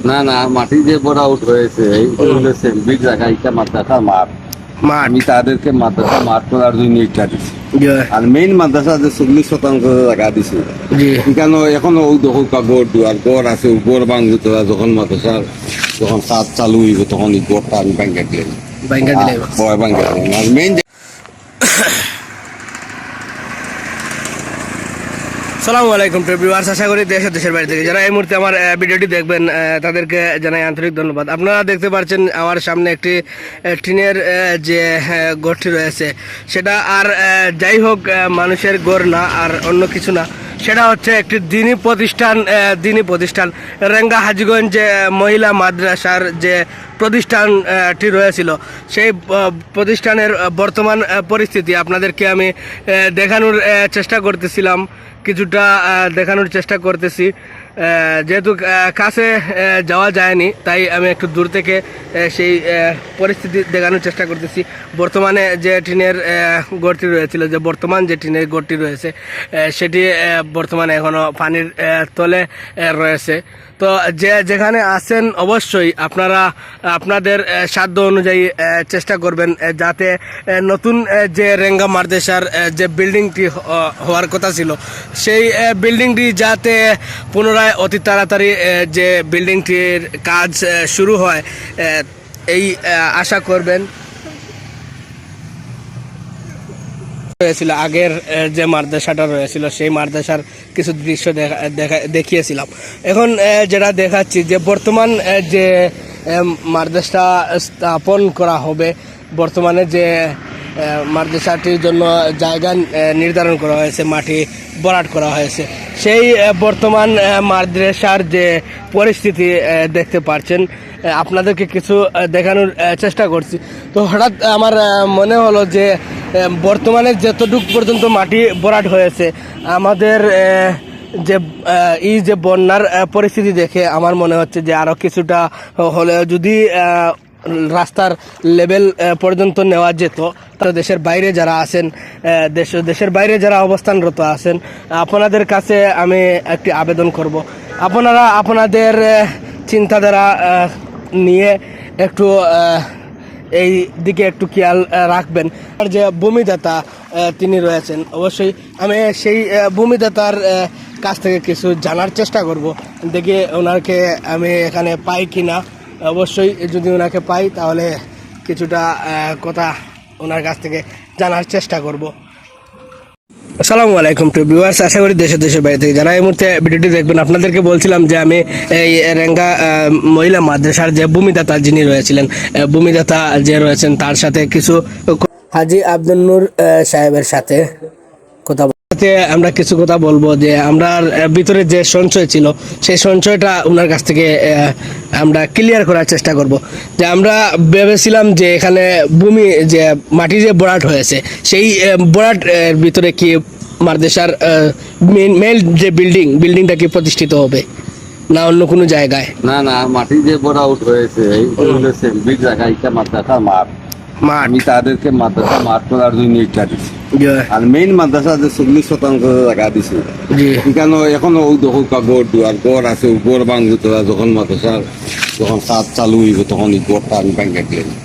না না, মাটি যে বোর আউট হয়েছে এইগুলো সেমবির জায়গা, এটা মাদ্রাসা মাঠ। আমি তাদেরকে মাদ্রাসা মাঠ করার জন্য ইটা দিচ্ছি। আর মেইন মাদ্রাসা যে 40% জায়গা দিছে, এখানে এখনো ওই দখল গড় দুয়ার গড় আছে, গড় ভাঙবে তোরা যখন মাদ্রাসার যখন কাজ চালু হইব তখন এই গড়টা আমি ভাঙ্গা দিলাম। আর মেইন সালামু আলাইকুম ভিউয়ার্স, আশা করি দেশ ও দেশের বাইরে থেকে যারা এই মুহূর্তে আমার ভিডিওটি দেখবেন তাদেরকে জানাই আন্তরিক ধন্যবাদ। আপনারা দেখতে পাচ্ছেন আমার সামনে একটি টিনের যে গড়টি রয়েছে, সেটা আর যাই হোক মানুষের গড় না, আর অন্য কিছু না, সেটা হচ্ছে একটি দিনী প্রতিষ্ঠান রেঙ্গা হাজীগঞ্জ মহিলা মাদ্রাসার যে প্রতিষ্ঠানটি রয়েছিল, সেই প্রতিষ্ঠানের বর্তমান পরিস্থিতি আপনাদেরকে আমি দেখানোর চেষ্টা করতেছিলাম, কিছুটা দেখানোর চেষ্টা করতেছি। যেহেতু কাছে যাওয়া যায়নি, তাই আমি একটু দূর থেকে সেই পরিস্থিতি দেখানোর চেষ্টা করতেছি। বর্তমানে যে টিনের গড়টি রয়েছিল, যে বর্তমান যে টিনের গড়টি রয়েছে, সেটি বর্তমানে এখনও পানির তলে রয়েছে। তো যেখানে আছেন অবশ্যই আপনারা আপনাদের সাধ্য অনুযায়ী চেষ্টা করবেন যাতে নতুন যে রেঙ্গা মাদ্রাসার যে বিল্ডিংটি হওয়ার কথা ছিল, সেই বিল্ডিংটি যাতে পুনরায় অতি তাড়াতাড়ি যে বিল্ডিংটির কাজ শুরু হয়, এই আশা করবেন। হয়েছিল আগের যে মাদ্রাসাটা রয়েছিল, সেই মাদ্রাসার কিছু দৃশ্য দেখিয়েছিলাম। এখন যেটা দেখাচ্ছি, যে বর্তমান যে মাদ্রাসা স্থাপন করা হবে, বর্তমানে যে মাদ্রাসাটির জন্য জায়গা নির্ধারণ করা হয়েছে, মাটি ভরাট করা হয়েছে, সেই বর্তমান মাদ্রাসার যে পরিস্থিতি দেখতে পাচ্ছেন, আপনাদেরকে কিছু দেখানোর চেষ্টা করছি। তো হঠাৎ আমার মনে হলো যে বর্তমানে যতটুকু পর্যন্ত মাটি ভরাট হয়েছে, আমাদের যে বন্যার পরিস্থিতি দেখে আমার মনে হচ্ছে যে আরও কিছুটা হলে যদি রাস্তার লেভেল পর্যন্ত নেওয়া যেত, তো দেশের বাইরে যারা আছেন, দেশের বাইরে যারা অবস্থানরত আছেন, আপনাদের কাছে আমি একটি আবেদন করব, আপনারা আপনাদের চিন্তাধারা নিয়ে একটু এই দিকে একটু খেয়াল রাখবেন। আর যে ভূমিদাতা তিনি রয়েছেন, অবশ্যই আমি সেই ভূমিদাতার কাছ থেকে কিছু জানার চেষ্টা করব, দেখি ওনাকে আমি এখানে পাই কিনা। অবশ্যই যদি ওনাকে পাই তাহলে কিছুটা কথা ওনার কাছ থেকে জানার চেষ্টা করব। আসসালামু আলাইকুম ভিউয়ার্স, আশা করি দেশের বাইরে থেকে যারা এই মুহূর্তে ভিডিওটি দেখবেন, আপনাদেরকে বলছিলাম যে আমি এই রেঙ্গা মহিলা মাদ্রাসার যে ভূমিদাতা যিনি রয়েছিলেন, ভূমিদাতা যে রয়েছেন, তার সাথে কিছু হাজি আব্দুল নূর সাহেবের সাথে কথা আমরা কিছু কথা বলবো, যে আমরা ভিতরে যে সঞ্চয় ছিল, সেই সঞ্চয়টা ওনার কাছ থেকে আমরা ক্লিয়ার করার চেষ্টা করব। যে আমরা ভেবেছিলাম যে এখানে ভূমি যে মাটি যে ভরাট হয়েছে, সেই ভরাট ভিতরে কি মাদ্রাসার মেল যে বিল্ডিংটা কি প্রতিষ্ঠিত হবে না অন্য কোনো জায়গায়? না না, মাটি যে বোর আউট হয়েছে এইগুলো সেমবির জায়গা, এটা মাদ্রাসা মাঠ। আমি তাদেরকে মাদ্রাসা মাঠ করার জন্য ইটা দিচ্ছি। আর মেইন মাদ্রাসা যে 40% জায়গা দিছে, এখানে এখনো ওই দখল গড় দুয়ার গড় আছে, গড় ভাঙবে তোরা যখন মাদ্রাসার যখন কাজ চালু হইব তখন এই গড়টা আমি ভাঙ্গা দিলাম।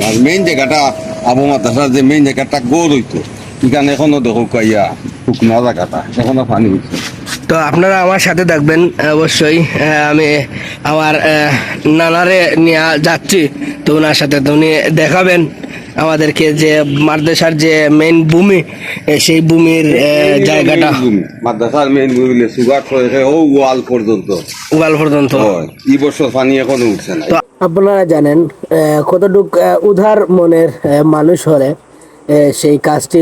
আর মেইন জায়গাটা আবু মাদ্রাসার যে মেইন জায়গাটা গড় হইতো, এখানে এখনো দখল কাইয়া শুকনো জায়গাটা এখনো পানি হচ্ছে। তো আপনারা আমার সাথে থাকবেন অবশ্যই। আমি আমার নানারে নিয়ে যাচ্ছি, তো ওনার সাথে তো উনি দেখাবেন আমাদেরকে যে মাদ্রাসার যে মেইন ভূমি, সেই ভূমির জায়গাটা। মাদ্রাসার মেইন ভূমি সুগার ও ওয়াল পর্যন্ত এই বছর পানি এখনো উঠছে না। তো আপনারা জানেন কতটুক উদার মনের মানুষ হলে সেই কাজটি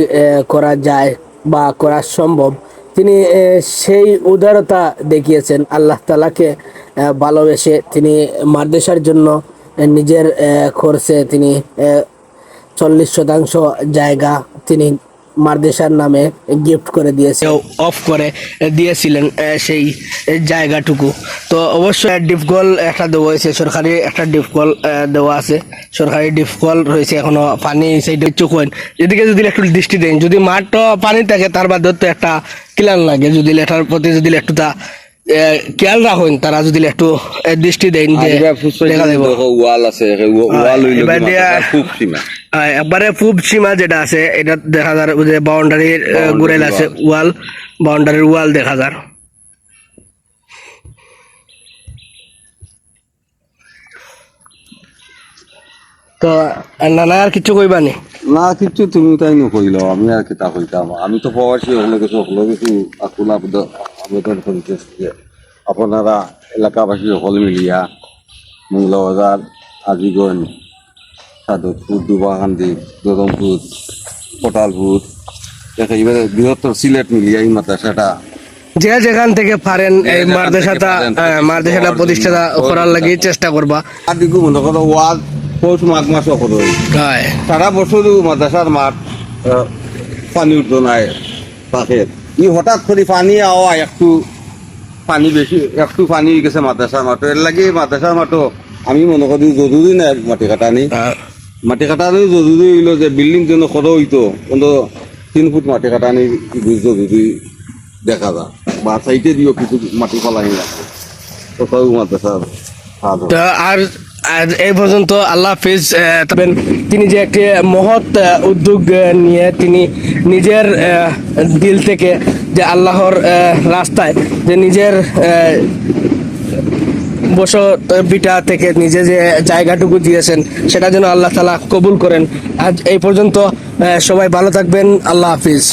করা যায় বা করা সম্ভব। তিনি সেই উদারতা দেখিয়েছেন, আল্লাহ তাআলাকে ভালোবেসে তিনি মাদ্রাসার জন্য নিজের খরচে তিনি 40% জায়গা তিনি মাদ্রাসার নামে গিফট করে দিয়েছে, অফ করে দিয়েছিলেন সেই জায়গাটুকু। তো অবশ্যই ডিপকল একটা দেওয়া হয়েছে, সরকারি একটা ডিপকল দেওয়া আছে, সরকারি ডিপকল রয়েছে, এখনো পানি সাইডে চুকোন। এদিকে যদি একটু দৃষ্টি দেন, যদি মাঠটা পানি থাকে তার বাদে তো একটা ক্লিয়ার লাগে, যদি এটার প্রতি যদি একটু তা খেয়াল রাখুন তারা যদি একটু দৃষ্টি দেন যে দেখা দেব ওয়াল আছে ওয়াল হইলো এবার দিয়া খুব সীমা একবারে পূব সীমা যেটা আছে এটা দেখা যায় যে বাউন্ডারির গুড়েল আছে ওয়াল বাউন্ডারির ওয়াল দেখা যায় তো নানা আর কিছু কইবানি না কিছু তুমি তাই নকইল আমি আর কিতা কইতাম আমি তো প্রবাসী হলে কিছু আকুল আবেদন করিতেছি যে আপনারা এলাকাবাসী সকল মিলিয়া মংলাবাজার আজিগঞ্জ সাদতপুর দুবাকান্দি দদমপুর পটালপুর একেবারে বৃহত্তর সিলেট মিলিয়া এই মাদ্রাসাটা যে যেখান থেকে পারেন এই মাদ্রাসাটা প্রতিষ্ঠা করার লাগি চেষ্টা করবা আর দিকে মনে করো ওয়াজ পৌষ মাঘ মাস অকর হয় সারা বছর মাদ্রাসার মাঠ পানি উঠতো নাই পাখের ই হঠাৎ করে পানি আওয়া একটু পানি বেশি একটু পানি গেছে মাদ্রাসার মাঠে এর লাগে মাদ্রাসার মাঠও আমি মনে করি জরুরি নাই মাটি কাটানি মাটি কাটানি জরুরি হইলো যে বিল্ডিং জন্য কত হইতো কিন্তু 3 ফুট মাটি কাটানি জরুরি দেখা যায় বা সাইটে দিও কিছু মাটি ফলাই রাখে কোথাও মাদ্রাসার তো আর এই পর্যন্ত আল্লাহ হাফিজ তবে তিনি যে একটি মহৎ উদ্যোগ নিয়ে তিনি নিজের দিল থেকে যে আল্লাহর রাস্তায় যে নিজের বসত বিটা থেকে নিজে যে জায়গাটুকু দিয়েছেন সেটা যেন আল্লাহ তাআলা কবুল করেন আজ এই পর্যন্ত সবাই ভালো থাকবেন আল্লাহ হাফিজ